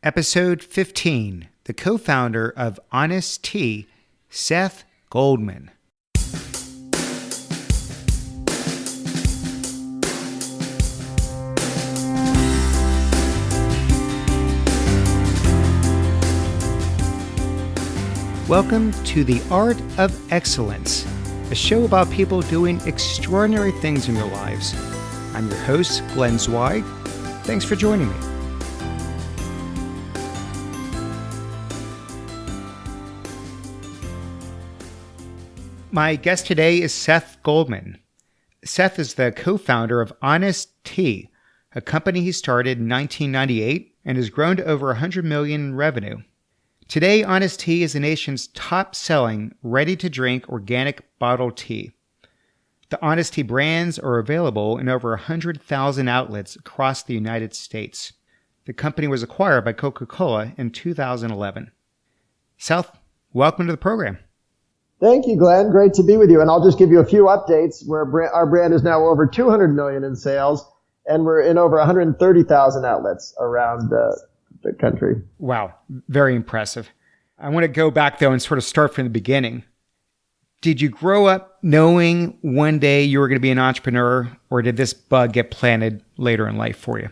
Episode 15, the co-founder of Honest Tea, Seth Goldman. Welcome to The Art of Excellence, a show about people doing extraordinary things in their lives. I'm your host, Glenn Zweig. Thanks for joining me. My guest today is Seth Goldman. Seth is the co-founder of Honest Tea, a company he started in 1998 and has grown to over $100 million in revenue. Today, Honest Tea is the nation's top-selling, ready-to-drink organic bottled tea. The Honest Tea brands are available in over 100,000 outlets across the United States. The company was acquired by Coca Cola in 2011. Seth, welcome to the program. Thank you, Glenn. Great to be with you. And I'll just give you a few updates where our brand is now over 200 million in sales, and we're in over 130,000 outlets around the country. Wow. Very impressive. I want to go back, though, and sort of start from the beginning. Did you grow up knowing one day you were going to be an entrepreneur, or did this bug get planted later in life for you?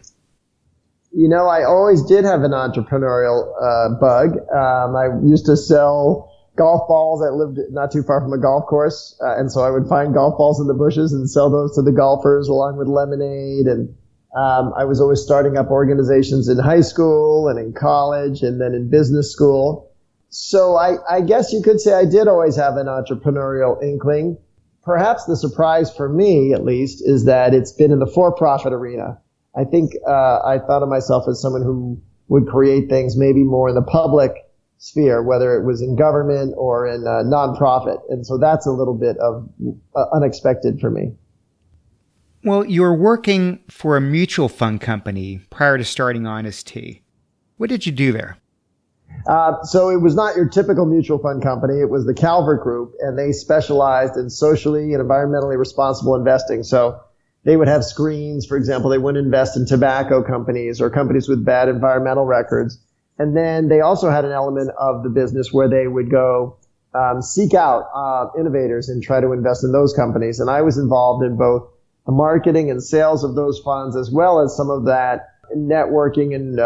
You know, I always did have an entrepreneurial bug. I used to sell golf balls. I lived not too far from a golf course, and so I would find golf balls in the bushes and sell those to the golfers along with lemonade. And I was always starting up organizations in high school and in college and then in business school. So I guess you could say I did always have an entrepreneurial inkling. Perhaps the surprise for me, at least, is that it's been in the for-profit arena. I think I thought of myself as someone who would create things maybe more in the public sphere, whether it was in government or in nonprofit. And so that's a little bit of unexpected for me. Well, you were working for a mutual fund company prior to starting Honest Tea. What did you do there? So it was not your typical mutual fund company. It was the Calvert Group, and they specialized in socially and environmentally responsible investing. So they would have screens, for example, they wouldn't invest in tobacco companies or companies with bad environmental records. And then they also had an element of the business where they would go seek out innovators and try to invest in those companies. And I was involved in both the marketing and sales of those funds, as well as some of that networking and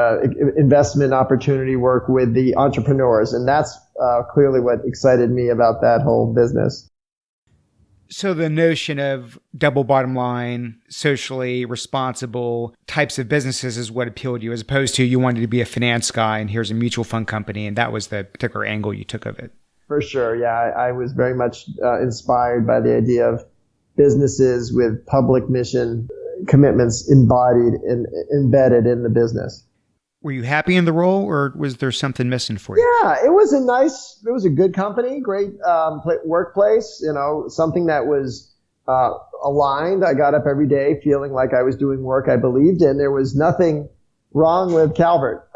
investment opportunity work with the entrepreneurs. And that's clearly what excited me about that whole business. So the notion of double bottom line, socially responsible types of businesses is what appealed to you, as opposed to you wanted to be a finance guy and here's a mutual fund company, and that was the particular angle you took of it. For sure, yeah. I was very much inspired by the idea of businesses with public mission commitments embodied and embedded in the business. Were you happy in the role, or was there something missing for you? Yeah, it was a good company, great workplace, something that was aligned. I got up every day feeling like I was doing work I believed in. There was nothing wrong with Calvert.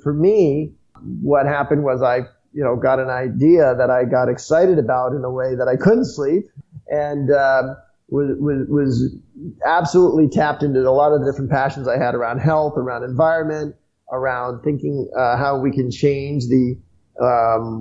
For me, what happened was I got an idea that I got excited about in a way that I couldn't sleep, and was absolutely tapped into a lot of the different passions I had around health, around environment, around thinking how we can change the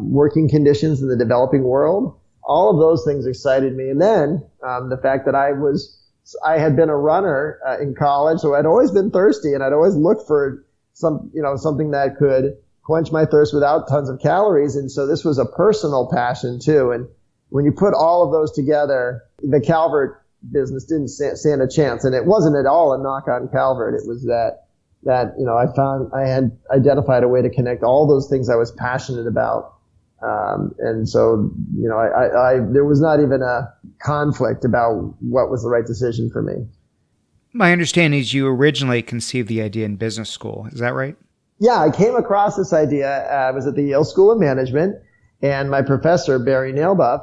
working conditions in the developing world. All of those things excited me. And then the fact that I had been a runner in college, so I'd always been thirsty, and I'd always looked for something that could quench my thirst without tons of calories. And so this was a personal passion too. And when you put all of those together, the Calvert business didn't stand a chance. And it wasn't at all a knock on Calvert. It was that I had identified a way to connect all those things I was passionate about. And so, there was not even a conflict about what was the right decision for me. My understanding is you originally conceived the idea in business school. Is that right? Yeah, I came across this idea. I was at the Yale School of Management, and my professor, Barry Nailbuff,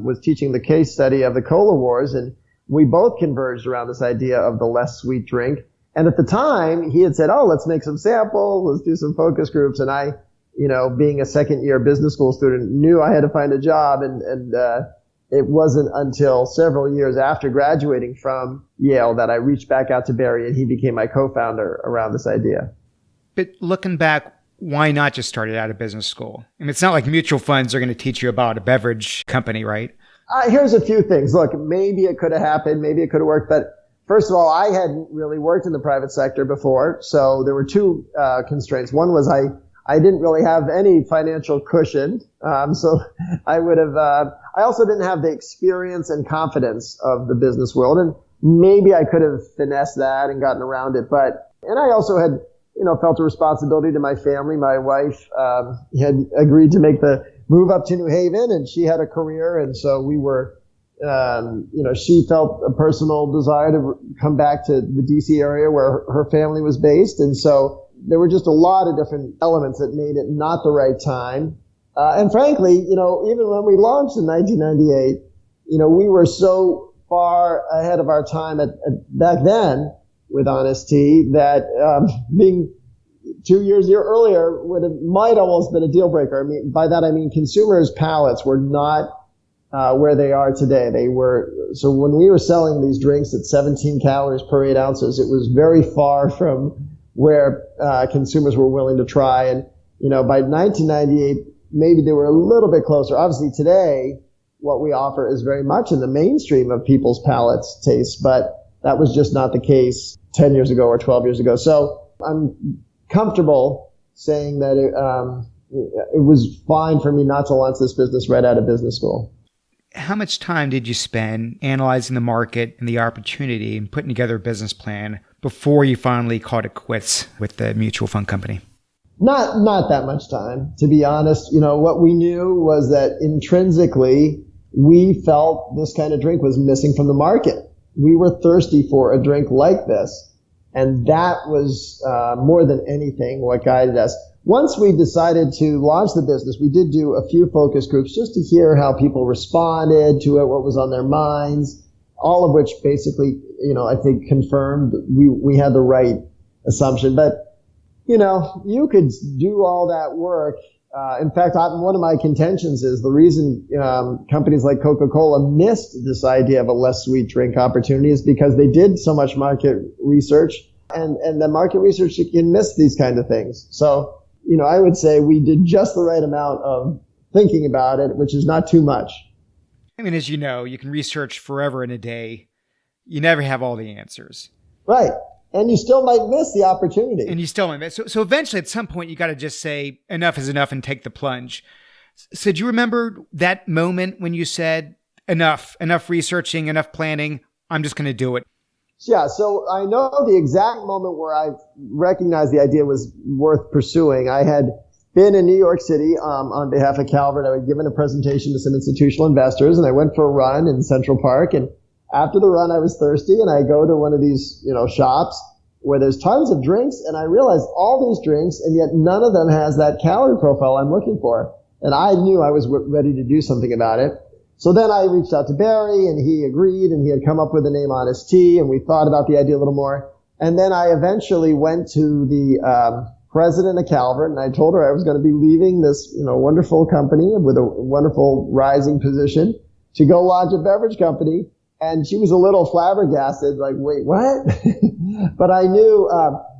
was teaching the case study of the Cola Wars, and we both converged around this idea of the less sweet drink. And at the time, he had said, let's make some samples, let's do some focus groups. And I, being a second year business school student, knew I had to find a job. And it wasn't until several years after graduating from Yale that I reached back out to Barry, and he became my co-founder around this idea. But looking back, why not just start it out of business school? I mean, it's not like mutual funds are going to teach you about a beverage company, right? Here's a few things. Look, maybe it could have happened. Maybe it could have worked. But first of all, I hadn't really worked in the private sector before. So there were two constraints. One was I didn't really have any financial cushion. So I would have, I also didn't have the experience and confidence of the business world. And maybe I could have finessed that and gotten around it. And I also had, felt a responsibility to my family. My wife, had agreed to make the move up to New Haven, and she had a career. And so we were, she felt a personal desire to come back to the DC area where her family was based. And so there were just a lot of different elements that made it not the right time. And frankly, even when we launched in 1998, we were so far ahead of our time back then with Honest Tea that being 2 years earlier might almost been a deal breaker. I mean, by that I mean consumers' palates were not where they are today. So when we were selling these drinks at 17 calories per 8 ounces, it was very far from where consumers were willing to try. And, by 1998, maybe they were a little bit closer. Obviously today, what we offer is very much in the mainstream of people's palates tastes, but that was just not the case 10 years ago or 12 years ago. So I'm comfortable saying that it was fine for me not to launch this business right out of business school. How much time did you spend analyzing the market and the opportunity and putting together a business plan before you finally called it quits with the mutual fund company? Not that much time, to be honest. What we knew was that intrinsically we felt this kind of drink was missing from the market. We were thirsty for a drink like this. And that was more than anything what guided us. Once we decided to launch the business, we did do a few focus groups just to hear how people responded to it, what was on their minds, all of which basically, I think confirmed we had the right assumption. But, you could do all that work. In fact, one of my contentions is the reason companies like Coca Cola missed this idea of a less sweet drink opportunity is because they did so much market research, and the market research can miss these kind of things. So, I would say we did just the right amount of thinking about it, which is not too much. I mean, as you know, you can research forever in a day. You never have all the answers. Right. And you still might miss the opportunity. And you still might miss. So eventually, at some point, you got to just say enough is enough and take the plunge. So do you remember that moment when you said enough researching, enough planning, I'm just going to do it? Yeah. So I know the exact moment where I recognized the idea was worth pursuing. I had been in New York City on behalf of Calvert. I had given a presentation to some institutional investors, and I went for a run in Central Park. And after the run, I was thirsty, and I go to one of these, shops where there's tons of drinks, and I realized all these drinks, and yet none of them has that calorie profile I'm looking for. And I knew I was ready to do something about it. So then I reached out to Barry, and he agreed, and he had come up with the name Honest Tea, and we thought about the idea a little more. And then I eventually went to the president of Calvert, and I told her I was going to be leaving this, wonderful company with a wonderful rising position to go launch a beverage company. And she was a little flabbergasted, like, wait, what? But I knew,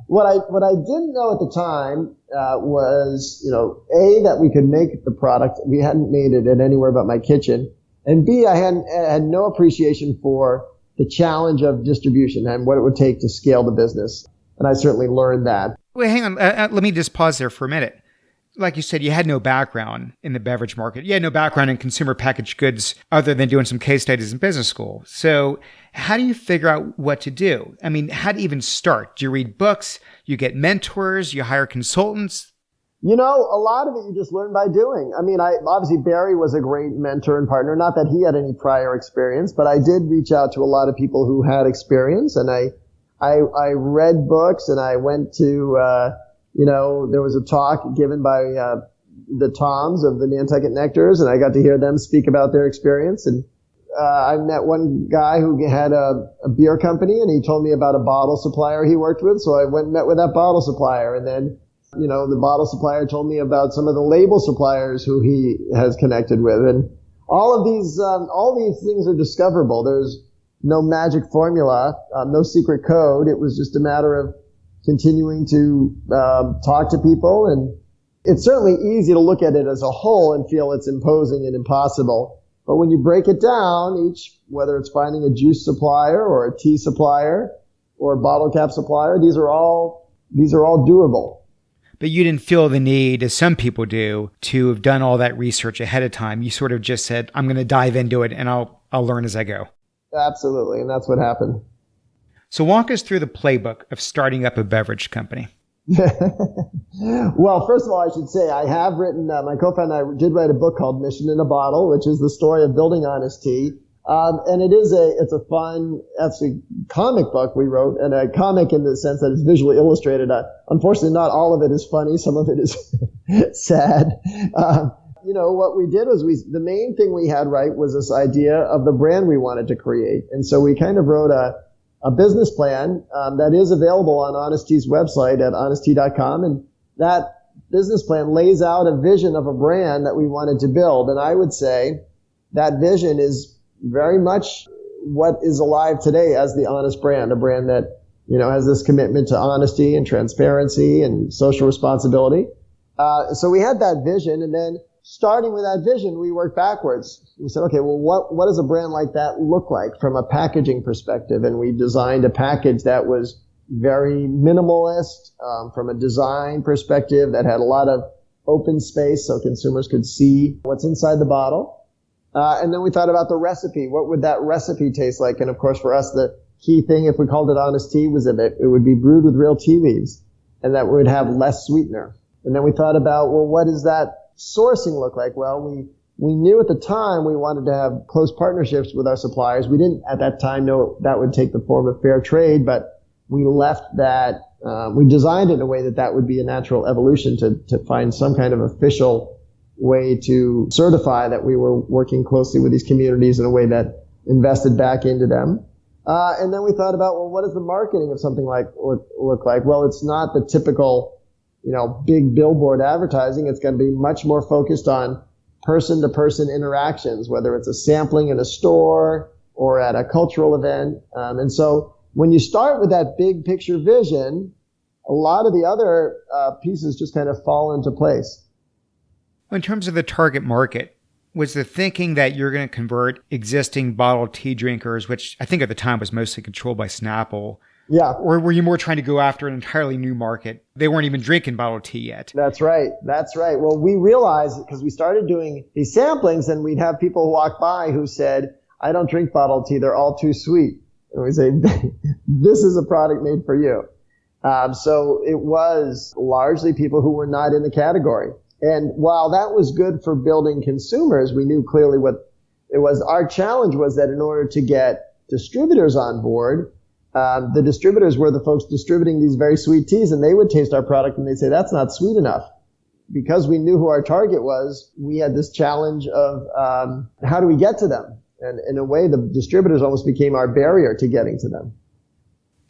what I didn't know at the time, was, A, that we could make the product. We hadn't made it at anywhere but my kitchen. And B, I had no appreciation for the challenge of distribution and what it would take to scale the business. And I certainly learned that. Wait, hang on. Let me just pause there for a minute. Like you said, you had no background in the beverage market. You had no background in consumer packaged goods other than doing some case studies in business school. So how do you figure out what to do? I mean, how do you even start? Do you read books? You get mentors? You hire consultants? A lot of it you just learn by doing. I mean, obviously Barry was a great mentor and partner. Not that he had any prior experience, but I did reach out to a lot of people who had experience, and I read books, and I went to, there was a talk given by the Toms of the Nantucket Nectars, and I got to hear them speak about their experience. And I met one guy who had a beer company, and he told me about a bottle supplier he worked with. So I went and met with that bottle supplier. And then, the bottle supplier told me about some of the label suppliers who he has connected with. And all of these things are discoverable. There's no magic formula, no secret code. It was just a matter of continuing to talk to people and It's certainly easy to look at it as a whole and feel it's imposing and impossible. But when you break it down, whether it's finding a juice supplier or a tea supplier or a bottle cap supplier, these are all doable. But you didn't feel the need, as some people do, to have done all that research ahead of time. You sort of just said, I'm going to dive into it and I'll learn as I go. Absolutely. And that's what happened. So walk us through the playbook of starting up a beverage company. Well, first of all, I should say I have written, my co-founder and I did write a book called Mission in a Bottle, which is the story of building Honest Tea. And it's a fun, actually, comic book we wrote, and a comic in the sense that it's visually illustrated. Unfortunately, not all of it is funny. Some of it is sad. What we did was the main thing we had right was this idea of the brand we wanted to create. And so we kind of wrote a business plan that is available on Honest Tea's website at honesttea.com. And that business plan lays out a vision of a brand that we wanted to build. And I would say that vision is very much what is alive today as the Honest brand, a brand that, has this commitment to honesty and transparency and social responsibility. So we had that vision, and then starting with that vision, we worked backwards. We said, okay, well, what does a brand like that look like from a packaging perspective? And we designed a package that was very minimalist from a design perspective, that had a lot of open space so consumers could see what's inside the bottle. And then we thought about the recipe. What would that recipe taste like? And of course, for us, the key thing, if we called it Honest Tea, was that it would be brewed with real tea leaves and that would have less sweetener. And then we thought about, well, what does that sourcing look like? Well, we knew at the time we wanted to have close partnerships with our suppliers. We didn't at that time know that would take the form of fair trade, but we left that, we designed it in a way that would be a natural evolution to find some kind of official way to certify that we were working closely with these communities in a way that invested back into them. And then we thought about, well, what does the marketing of something like look like? Well, it's not the typical, big billboard advertising. It's going to be much more focused on person-to-person interactions, whether it's a sampling in a store or at a cultural event. And so when you start with that big picture vision, a lot of the other pieces just kind of fall into place. In terms of the target market, was the thinking that you're going to convert existing bottled tea drinkers, which I think at the time was mostly controlled by Snapple, yeah, or were you more trying to go after an entirely new market? They weren't even drinking bottled tea yet. That's right. Well, we realized, because we started doing these samplings, and we'd have people walk by who said, I don't drink bottled tea. They're all too sweet. And we say, this is a product made for you. So it was largely people who were not in the category. And while that was good for building consumers, we knew clearly what it was. Our challenge was that in order to get distributors on board, the distributors were the folks distributing these very sweet teas, and they would taste our product and they'd say, that's not sweet enough. Because we knew who our target was, we had this challenge of how do we get to them? And in a way, the distributors almost became our barrier to getting to them.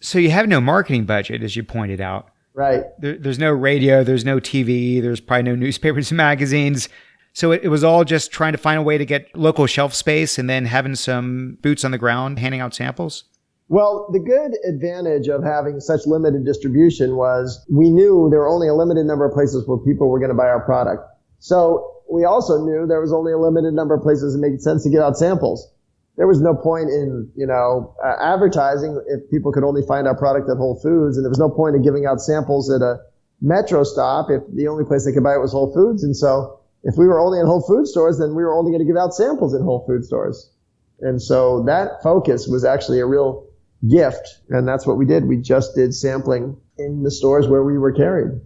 So you have no marketing budget, as you pointed out. Right. There's no radio, there's no TV, there's probably no newspapers and magazines. So it was all just trying to find a way to get local shelf space and then having some boots on the ground, handing out samples? Well, the good advantage of having such limited distribution was we knew there were only a limited number of places where people were going to buy our product. So we also knew there was only a limited number of places that made sense to give out samples. There was no point in, advertising if people could only find our product at Whole Foods, and there was no point in giving out samples at a metro stop if the only place they could buy it was Whole Foods. And so if we were only in Whole Foods stores, then we were only going to give out samples in Whole Foods stores. And so that focus was actually a real gift, and that's what we did. We just did sampling in the stores where we were carried.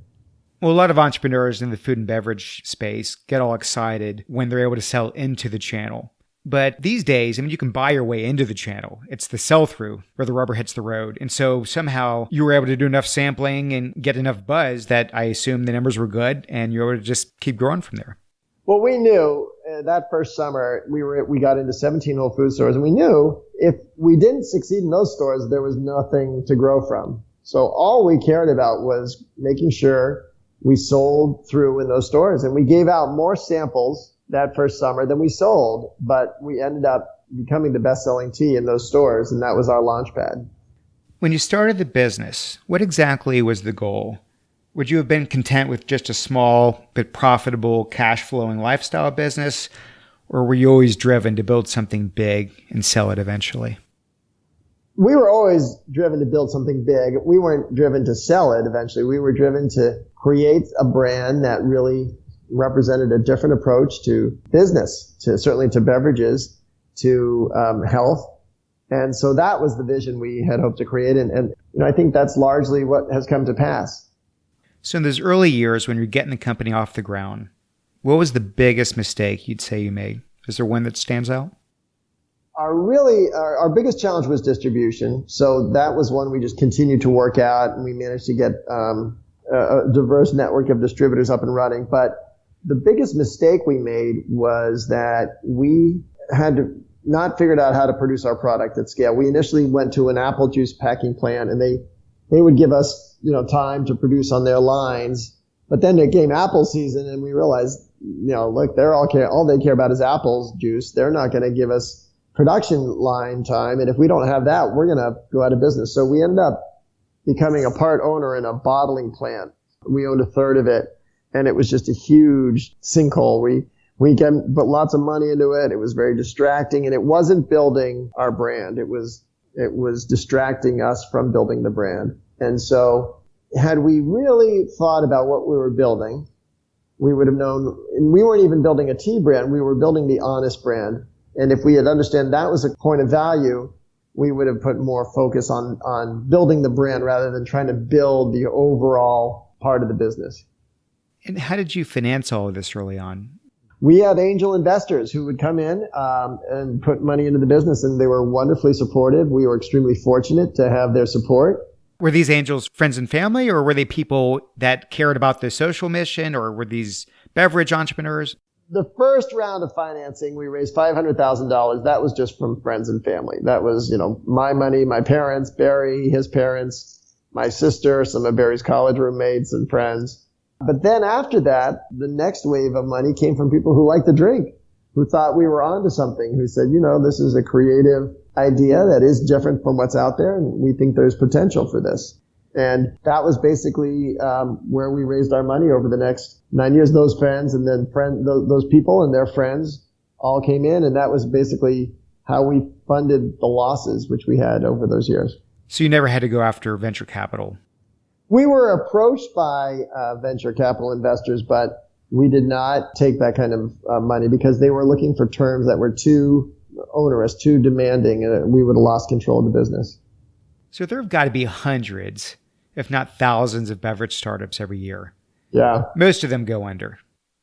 Well, a lot of entrepreneurs in the food and beverage space get all excited when they're able to sell into the channel. But these days, you can buy your way into the channel. It's the sell-through where the rubber hits the road. And so somehow you were able to do enough sampling and get enough buzz that I assume the numbers were good and you were able to just keep growing from there. Well, we knew that first summer we got into 17 Whole Foods stores, and we knew if we didn't succeed in those stores, there was nothing to grow from. So all we cared about was making sure we sold through in those stores. And we gave out more samples that first summer than we sold, but we ended up becoming the best-selling tea in those stores, and that was our launch pad. When you started the business, what exactly was the goal? Would you have been content with just a small but profitable cash flowing lifestyle business? Or were you always driven to build something big and sell it eventually? We were always driven to build something big. We weren't driven to sell it eventually. We were driven to create a brand that really represented a different approach to business, certainly to beverages, to health. And so that was the vision we had hoped to create. And I think that's largely what has come to pass. So in those early years when you're getting the company off the ground, what was the biggest mistake you'd say you made? Is there one that stands out? Our biggest challenge was distribution. So that was one we just continued to work out, and we managed to get a diverse network of distributors up and running. But the biggest mistake we made was that we had not figured out how to produce our product at scale. We initially went to an apple juice packing plant, and they would give us time to produce on their lines. But then it came apple season, and we realized, look, all they care about is apple juice. They're not going to give us production line time, and if we don't have that, we're going to go out of business. So we ended up becoming a part owner in a bottling plant. We owned a third of it, and it was just a huge sinkhole. We put lots of money into it. It was very distracting, and it wasn't building our brand. It was distracting us from building the brand. And so had we really thought about what we were building, we would have known, and we weren't even building a tea brand. We were building the Honest brand. And if we had understood that was a point of value, we would have put more focus on building the brand rather than trying to build the overall part of the business. And how did you finance all of this early on? We had angel investors who would come in and put money into the business, and they were wonderfully supportive. We were extremely fortunate to have their support. Were these angels friends and family, or were they people that cared about the social mission, or were these beverage entrepreneurs? The first round of financing, we raised $500,000. That was just from friends and family. That was, my money, my parents, Barry, his parents, my sister, some of Barry's college roommates and friends. But then after that, the next wave of money came from people who liked to drink, who thought we were onto something, who said, this is a creative idea that is different from what's out there, and we think there's potential for this. And that was basically where we raised our money over the next 9 years. Those friends and then those people and their friends all came in, and that was basically how we funded the losses which we had over those years. So you never had to go after venture capital? We were approached by venture capital investors, but we did not take that kind of money because they were looking for terms that were too onerous, too demanding, and we would have lost control of the business. So there have got to be hundreds, if not thousands, of beverage startups every year. Yeah. Most of them go under.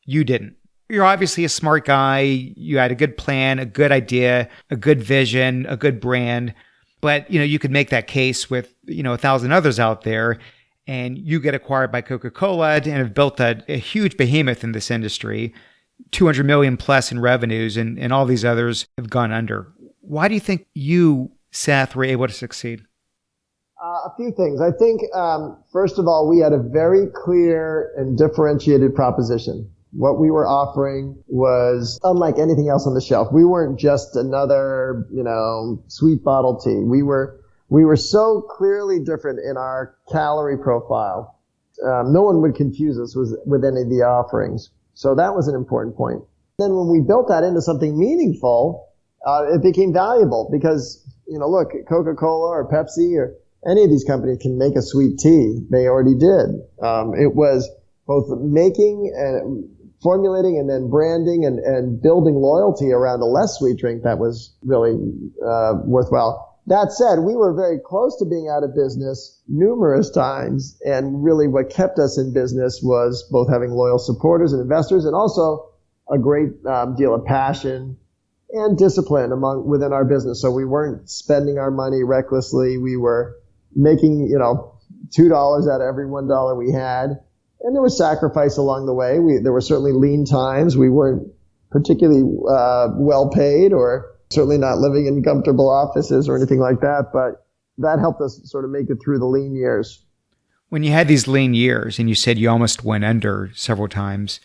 You didn't. You're obviously a smart guy. You had a good plan, a good idea, a good vision, a good brand. But, you could make that case with, 1,000 others out there, and you get acquired by Coca Cola and have built a huge behemoth in this industry, 200 million plus in revenues, and all these others have gone under. Why do you think you, Seth, were able to succeed? A few things. I think, first of all, we had a very clear and differentiated proposition. What we were offering was unlike anything else on the shelf. We weren't just another, sweet bottle tea. We were so clearly different in our calorie profile. No one would confuse us with any of the offerings. So that was an important point. Then when we built that into something meaningful, it became valuable because, look, Coca Cola or Pepsi or any of these companies can make a sweet tea. They already did. It was both making and formulating and then branding and building loyalty around a less sweet drink that was really worthwhile. That said, we were very close to being out of business numerous times, and really what kept us in business was both having loyal supporters and investors, and also a great deal of passion and discipline within our business. So we weren't spending our money recklessly. We were making, $2 out of every $1 we had. And there was sacrifice along the way. There were certainly lean times. We weren't particularly well paid, or certainly not living in comfortable offices or anything like that. But that helped us sort of make it through the lean years. When you had these lean years and you said you almost went under several times,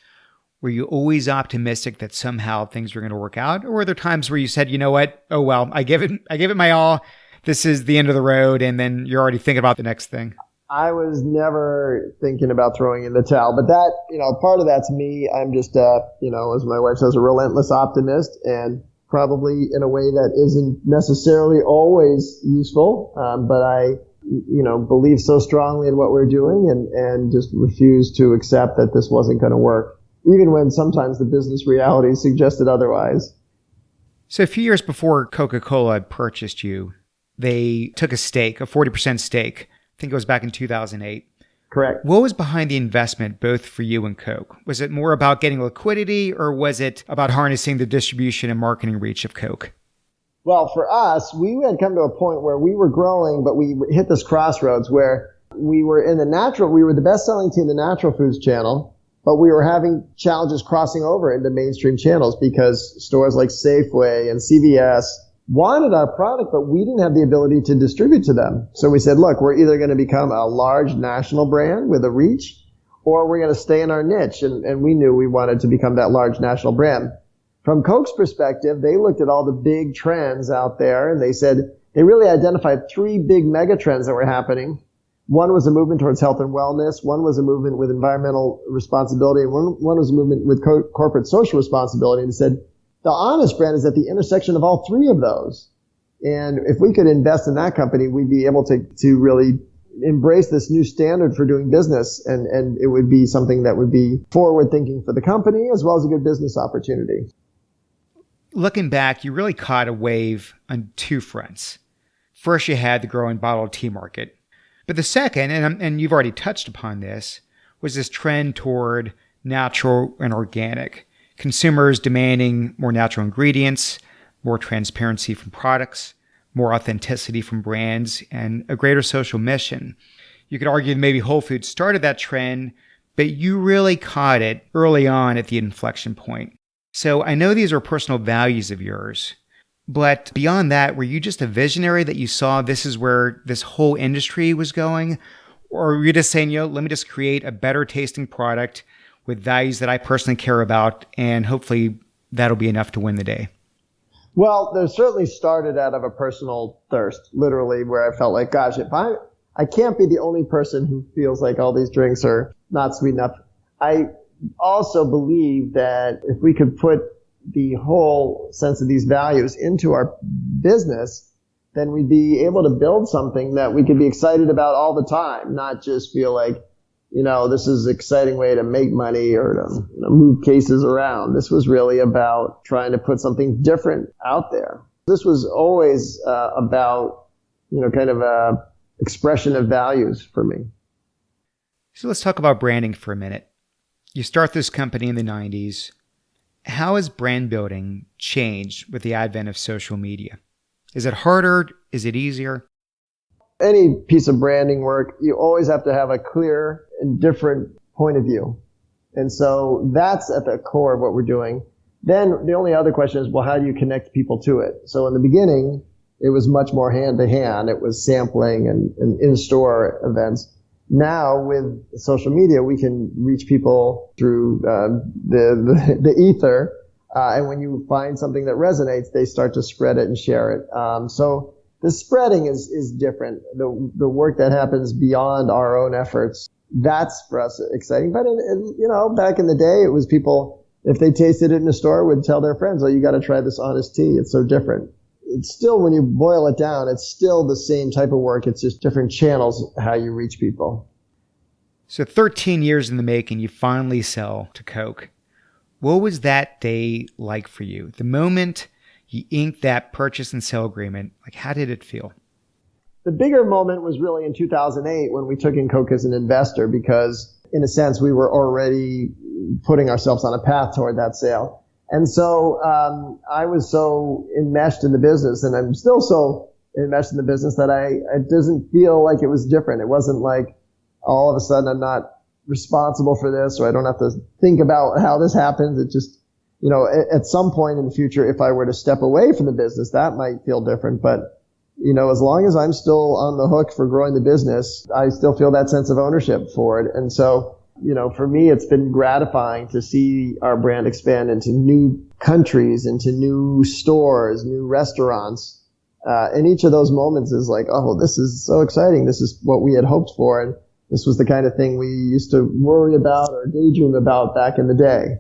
were you always optimistic that somehow things were going to work out? Or were there times where you said, you know what? Oh, well, I gave it my all. This is the end of the road. And then you're already thinking about the next thing. I was never thinking about throwing in the towel, but that, part of that's me. I'm just, as my wife says, a relentless optimist, and probably in a way that isn't necessarily always useful. But I, believe so strongly in what we're doing and just refuse to accept that this wasn't going to work, even when sometimes the business reality suggested otherwise. So a few years before Coca Cola purchased you, they took a 40% stake. I think it was back in 2008. Correct. What was behind the investment, both for you and Coke? Was it more about getting liquidity, or was it about harnessing the distribution and marketing reach of Coke? Well, for us, we had come to a point where we were growing, but we hit this crossroads where we were the best-selling team in the natural foods channel, but we were having challenges crossing over into mainstream channels because stores like Safeway and CVS wanted our product, but we didn't have the ability to distribute to them. So we said, look, we're either going to become a large national brand with a reach, or we're going to stay in our niche. And we knew we wanted to become that large national brand. From Coke's perspective, they looked at all the big trends out there, and they said they really identified 3 big mega trends that were happening. One was a movement towards health and wellness. One was a movement with environmental responsibility. And one was a movement with corporate social responsibility. And said, the Honest brand is at the intersection of all 3 of those. And if we could invest in that company, we'd be able to really embrace this new standard for doing business. And it would be something that would be forward thinking for the company as well as a good business opportunity. Looking back, you really caught a wave on 2 fronts. First, you had the growing bottled tea market. But the second, and you've already touched upon this, was this trend toward natural and organic. Consumers demanding more natural ingredients, more transparency from products, more authenticity from brands, and a greater social mission. You could argue that maybe Whole Foods started that trend, but you really caught it early on at the inflection point. So I know these are personal values of yours, but beyond that, were you just a visionary that you saw this is where this whole industry was going? Or were you just saying, let me just create a better tasting product with values that I personally care about, and hopefully that'll be enough to win the day? Well, there certainly started out of a personal thirst, literally, where I felt like, gosh, if I can't be the only person who feels like all these drinks are not sweet enough. I also believe that if we could put the whole sense of these values into our business, then we'd be able to build something that we could be excited about all the time, not just feel like, this is an exciting way to make money or to move cases around. This was really about trying to put something different out there. This was always about, kind of a expression of values for me. So let's talk about branding for a minute. You start this company in the 90s. How has brand building changed with the advent of social media? Is it harder? Is it easier? Any piece of branding work, you always have to have a clear and different point of view. And so that's at the core of what we're doing. Then the only other question is, well, how do you connect people to it? So in the beginning, it was much more hand to hand. It was sampling and in-store events. Now with social media, we can reach people through the ether. And when you find something that resonates, they start to spread it and share it. So the spreading is different. The work that happens beyond our own efforts, that's for us exciting. But back in the day, it was people, if they tasted it in a store, would tell their friends, "Oh, you got to try this Honest tea. It's so different." It's still, when you boil it down, it's still the same type of work. It's just different channels how you reach people. So 13 years in the making, you finally sell to Coke. What was that day like for you? The moment you inked that purchase and sale agreement, how did it feel? The bigger moment was really in 2008 when we took in Coke as an investor, because in a sense we were already putting ourselves on a path toward that sale. And so I was so enmeshed in the business, and I'm still so enmeshed in the business, that it doesn't feel like it was different. It wasn't like all of a sudden I'm not responsible for this, or I don't have to think about how this happens. It just, at some point in the future, if I were to step away from the business, that might feel different. But, as long as I'm still on the hook for growing the business, I still feel that sense of ownership for it. And so, for me, it's been gratifying to see our brand expand into new countries, into new stores, new restaurants. And each of those moments is like, oh, this is so exciting. This is what we had hoped for. And This was the kind of thing we used to worry about or daydream about back in the day.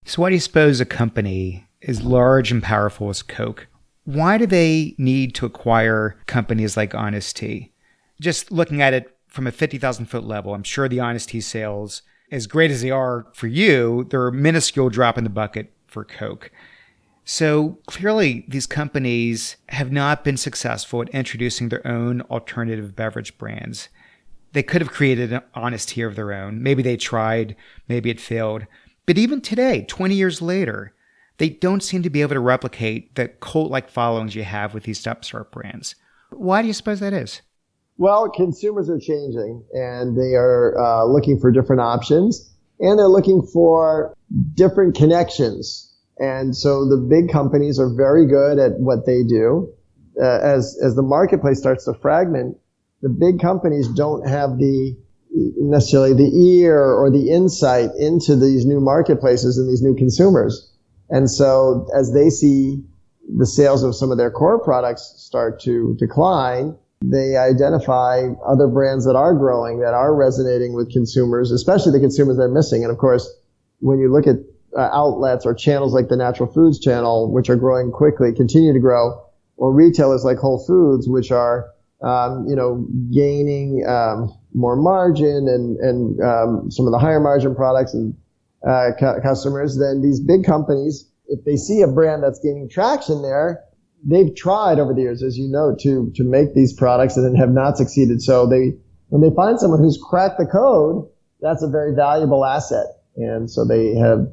So why do you suppose a company as large and powerful as Coke, why do they need to acquire companies like Honest Tea? Just looking at it from a 50,000-foot level, I'm sure the Honest Tea sales, as great as they are for you, they're a minuscule drop in the bucket for Coke. So clearly, these companies have not been successful at introducing their own alternative beverage brands. They could have created an Honest Tea of their own. Maybe they tried, maybe it failed. But even today, 20 years later, they don't seem to be able to replicate the cult-like followings you have with these upstart brands. Why do you suppose that is? Well, consumers are changing, and they are looking for different options, and they're looking for different connections. And so the big companies are very good at what they do. As the marketplace starts to fragment, the big companies don't have necessarily the ear or the insight into these new marketplaces and these new consumers. And so as they see the sales of some of their core products start to decline, they identify other brands that are growing, that are resonating with consumers, especially the consumers they're missing. And of course, when you look at outlets or channels like the natural foods channel, which are growing quickly, continue to grow, or retailers like Whole Foods, which are gaining more margin and some of the higher margin products and customers, then these big companies, if they see a brand that's gaining traction there, they've tried over the years, as you know, to make these products and have not succeeded. So when they find someone who's cracked the code, that's a very valuable asset. And so they have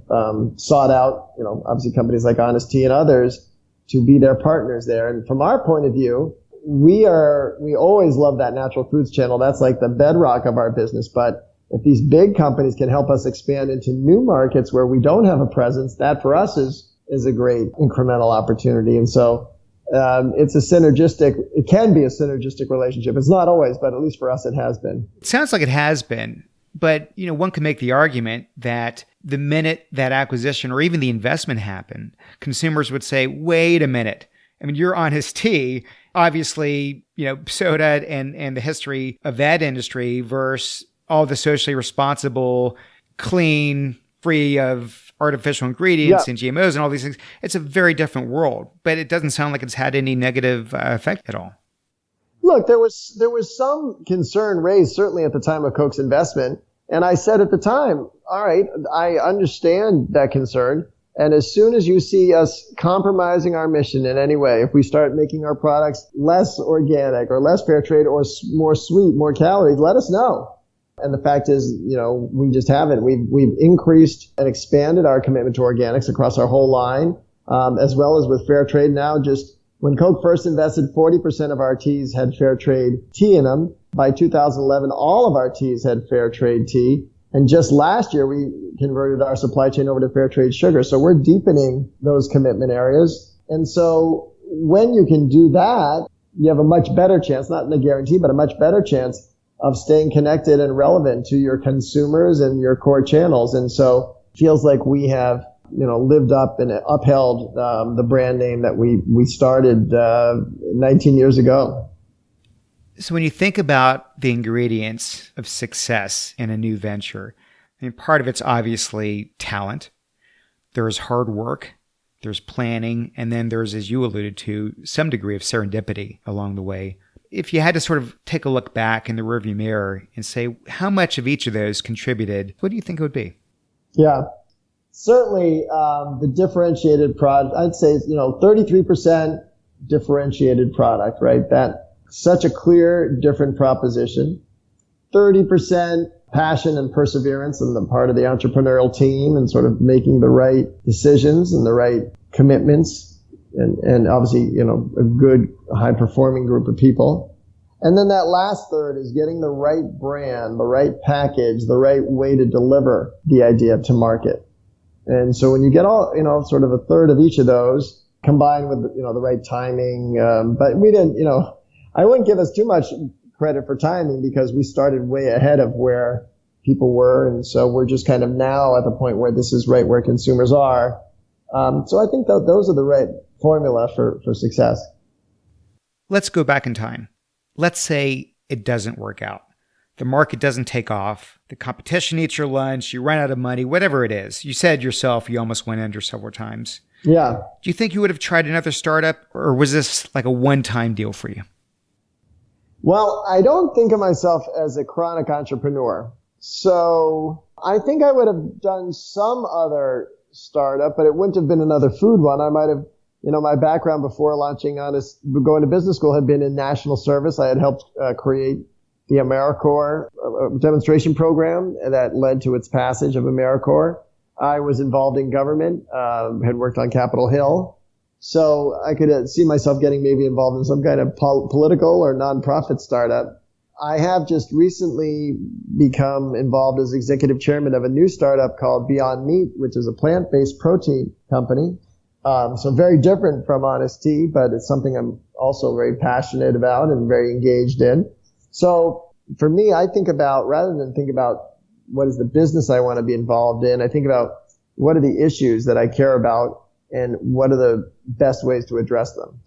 sought out, obviously companies like Honest Tea and others to be their partners there. And from our point of view, we always love that natural foods channel. That's like the bedrock of our business. But if these big companies can help us expand into new markets where we don't have a presence, that for us is a great incremental opportunity. And so it can be a synergistic relationship. It's not always, but at least for us, it has been. It sounds like it has been. But, one can make the argument that the minute that acquisition or even the investment happened, consumers would say, wait a minute. I mean, you're Honest Tea, obviously, soda and the history of that industry versus all the socially responsible, clean, free of artificial ingredients and GMOs and all these things. It's a very different world, but it doesn't sound like it's had any negative effect at all. Look, there was some concern raised certainly at the time of Coke's investment. And I said at the time, all right, I understand that concern. And as soon as you see us compromising our mission in any way, if we start making our products less organic or less fair trade or more sweet, more calories, let us know. And the fact is, we just haven't. We've increased and expanded our commitment to organics across our whole line, as well as with fair trade now. Just when Coke first invested, 40% of our teas had fair trade tea in them. By 2011, all of our teas had fair trade tea. And just last year, we converted our supply chain over to fair trade sugar. So we're deepening those commitment areas. And so when you can do that, you have a much better chance, not a guarantee, but a much better chance of staying connected and relevant to your consumers and your core channels. And so it feels like we have, lived up and upheld the brand name that we started 19 years ago. So when you think about the ingredients of success in a new venture, part of it's obviously talent. There's hard work, there's planning, and then there's, as you alluded to, some degree of serendipity along the way. If you had to sort of take a look back in the rearview mirror and say how much of each of those contributed, what do you think it would be? Yeah, certainly the differentiated product, I'd say, 33% differentiated product, right? That such a clear, different proposition. 30% passion and perseverance on the part of the entrepreneurial team and sort of making the right decisions and the right commitments. And obviously, a good high performing group of people. And then that last third is getting the right brand, the right package, the right way to deliver the idea to market. And so when you get all, sort of a third of each of those combined with, the right timing, but we didn't, I wouldn't give us too much credit for timing because we started way ahead of where people were. And so we're just kind of now at the point where this is right where consumers are. So I think that those are the right formula for success. Let's go back in time. Let's say it doesn't work out. the market doesn't take off, the competition eats your lunch, you run out of money, whatever it is. You said yourself you almost went under several times. Yeah. Do you think you would have tried another startup, or was this like a one-time deal for you? Well, I don't think of myself as a chronic entrepreneur. So I think I would have done some other startup, but it wouldn't have been another food one. I might have, my background before going to business school had been in national service. I had helped create the AmeriCorps demonstration program that led to its passage of AmeriCorps. I was involved in government, had worked on Capitol Hill. So I could see myself getting maybe involved in some kind of political or nonprofit startup. I have just recently become involved as executive chairman of a new startup called Beyond Meat, which is a plant-based protein company. So very different from Honest Tea, but it's something I'm also very passionate about and very engaged in. So for me, I think about, rather than think about what is the business I want to be involved in, I think about what are the issues that I care about and what are the best ways to address them.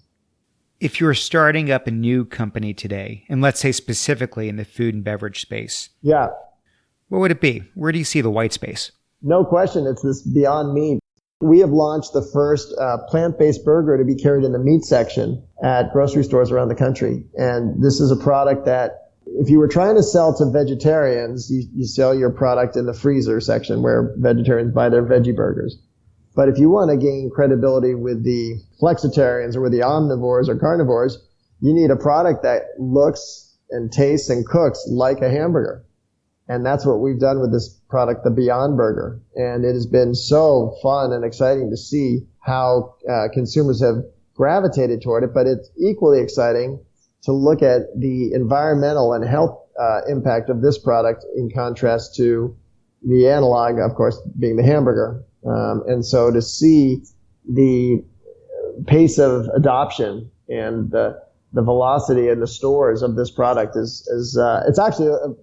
If you were starting up a new company today, and let's say specifically in the food and beverage space, yeah, what would it be? Where do you see the white space? No question. It's this Beyond Meat. We have launched the first plant-based burger to be carried in the meat section at grocery stores around the country. And this is a product that if you were trying to sell to vegetarians, you sell your product in the freezer section where vegetarians buy their veggie burgers. But if you want to gain credibility with the flexitarians or with the omnivores or carnivores, you need a product that looks and tastes and cooks like a hamburger. And that's what we've done with this product, the Beyond Burger. And it has been so fun and exciting to see how consumers have gravitated toward it. But it's equally exciting to look at the environmental and health impact of this product in contrast to the analog, of course, being the hamburger. And so to see the pace of adoption and the velocity in the stores of this product is it's actually a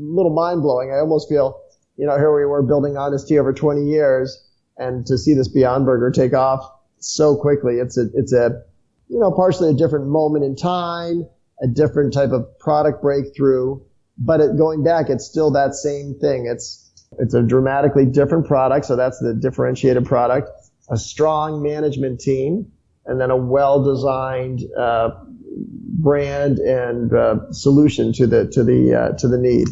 little mind-blowing. I almost feel, here we were building Honest Tea over 20 years, and to see this Beyond Burger take off so quickly, it's a partially a different moment in time, a different type of product breakthrough, but going back, it's still that same thing. It's a dramatically different product, so that's the differentiated product, a strong management team, and then a well-designed brand and solution to the need.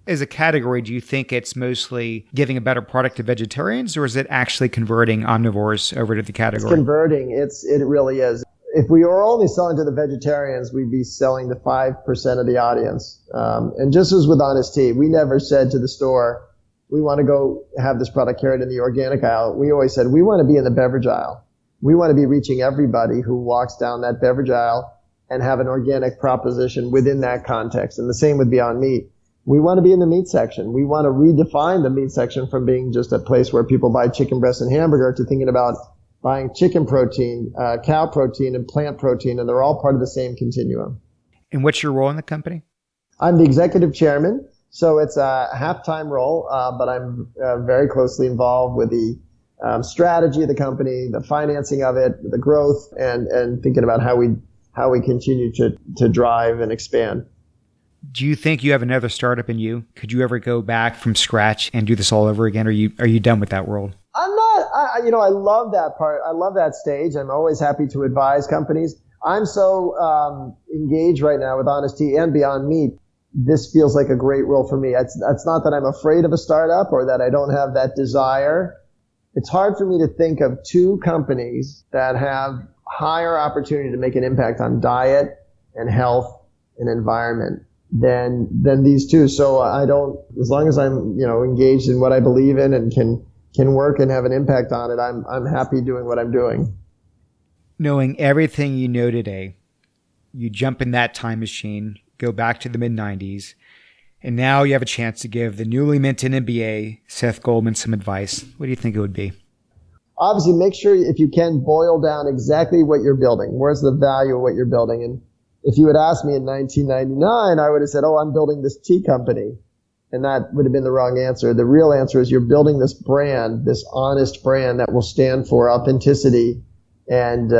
As a category, do you think it's mostly giving a better product to vegetarians, or is it actually converting omnivores over to the category? It's converting. It really is. If we were only selling to the vegetarians, we'd be selling to 5% of the audience. And just as with Honest Tea, we never said to the store, we want to go have this product carried in the organic aisle. We always said, we want to be in the beverage aisle. We want to be reaching everybody who walks down that beverage aisle and have an organic proposition within that context. And the same with Beyond Meat. We want to be in the meat section. We want to redefine the meat section from being just a place where people buy chicken breast and hamburger to thinking about buying chicken protein, cow protein, and plant protein, and they're all part of the same continuum. And what's your role in the company? I'm the executive chairman, so it's a half-time role, but I'm very closely involved with the strategy of the company, the financing of it, the growth, and thinking about how we continue to drive and expand. Do you think you have another startup in you? Could you ever go back from scratch and do this all over again? Or are you done with that world? I'm not. I love that part. I love that stage. I'm always happy to advise companies. I'm so engaged right now with Honest Tea and Beyond Meat. This feels like a great role for me. It's not that I'm afraid of a startup or that I don't have that desire. It's hard for me to think of two companies that have higher opportunity to make an impact on diet and health and environment than these two. So I don't, as long as I'm, engaged in what I believe in and can work and have an impact on it, I'm happy doing what I'm doing. Knowing everything you know today, you jump in that time machine, go back to the mid-90s, and now you have a chance to give the newly minted MBA, Seth Goldman, some advice. What do you think it would be? Obviously, make sure, if you can, boil down exactly what you're building. Where's the value of what you're building? And if you had asked me in 1999, I would have said, I'm building this tea company. And that would have been the wrong answer. The real answer is you're building this brand, this honest brand that will stand for authenticity and,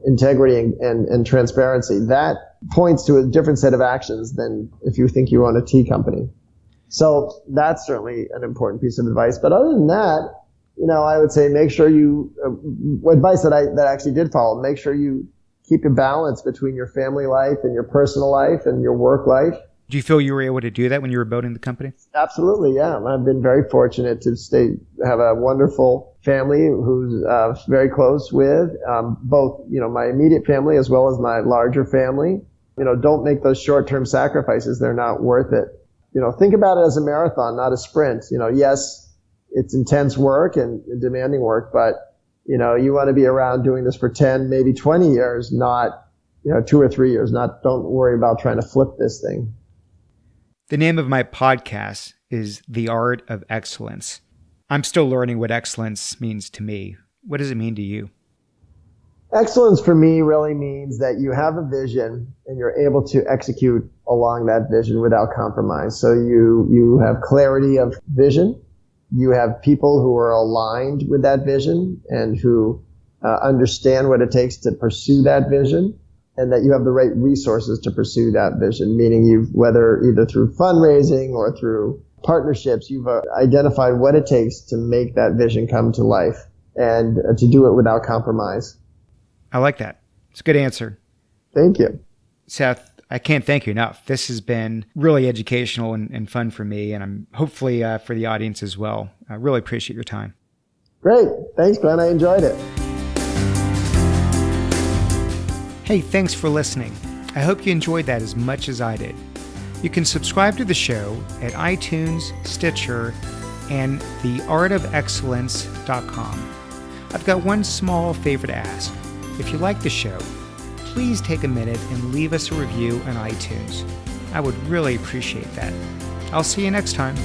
integrity and transparency. That points to a different set of actions than if you think you own a tea company. So that's certainly an important piece of advice. But other than that, I would say make sure advice that I actually did follow, make sure you keep a balance between your family life and your personal life and your work life. Do you feel you were able to do that when you were building the company? Absolutely, yeah. I've been very fortunate to have a wonderful family who's very close with both, my immediate family as well as my larger family. Don't make those short-term sacrifices. They're not worth it. Think about it as a marathon, not a sprint. Yes, it's intense work and demanding work, but, you want to be around doing this for 10, maybe 20 years, not, 2 or 3 years. Don't worry about trying to flip this thing. The name of my podcast is The Art of Excellence. I'm still learning what excellence means to me. What does it mean to you? Excellence for me really means that you have a vision and you're able to execute along that vision without compromise. So you have clarity of vision. You have people who are aligned with that vision and who understand what it takes to pursue that vision, and that you have the right resources to pursue that vision, meaning whether either through fundraising or through partnerships, you've identified what it takes to make that vision come to life and to do it without compromise. I like that. It's a good answer. Thank you. Seth, I can't thank you enough. This has been really educational and fun for me, and I'm hopefully for the audience as well. I really appreciate your time. Great. Thanks, Glenn. I enjoyed it. Hey, thanks for listening. I hope you enjoyed that as much as I did. You can subscribe to the show at iTunes, Stitcher, and theartofexcellence.com. I've got one small favor to ask. If you like the show, please take a minute and leave us a review on iTunes. I would really appreciate that. I'll see you next time.